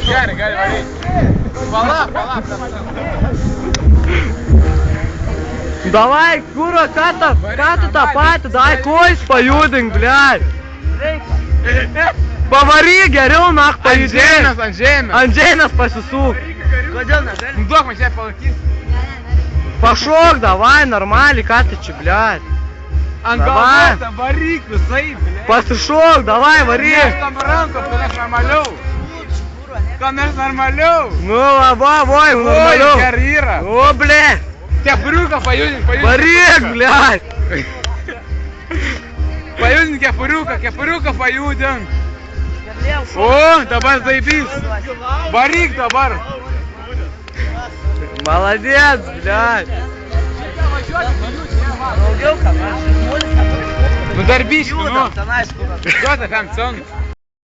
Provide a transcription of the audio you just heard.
Gerai, gali varyti. Palauk. Давай, Kuro, ką tu tą patį, dai kojas pajudink, blėt. Pavaryk geriau, nak, pajudėk. Ant žemės. Ant žemės pasisūk. Kodėl negali? Duok man čia palakysi. Pašok, davai, normaliai, ką tu čia, blėt. Ant galvos, varyk visai, blėt. Pasišok, davai, varyk. Aš tam rankom, kad aš normaliau. Kad aš normaliau. Nu, va, normaliau. Oi, gerai yra. O, blėt. Kepuriuką pajudink. Varyk, blėt. Pajudink kepuriuką pajudink. O, dabar zaibys. Varyk dabar. Молодец, блядь. Daugiau ką, aš žmonės. Nu darbiškai, nu. Tenais kur. Duota 5 centų.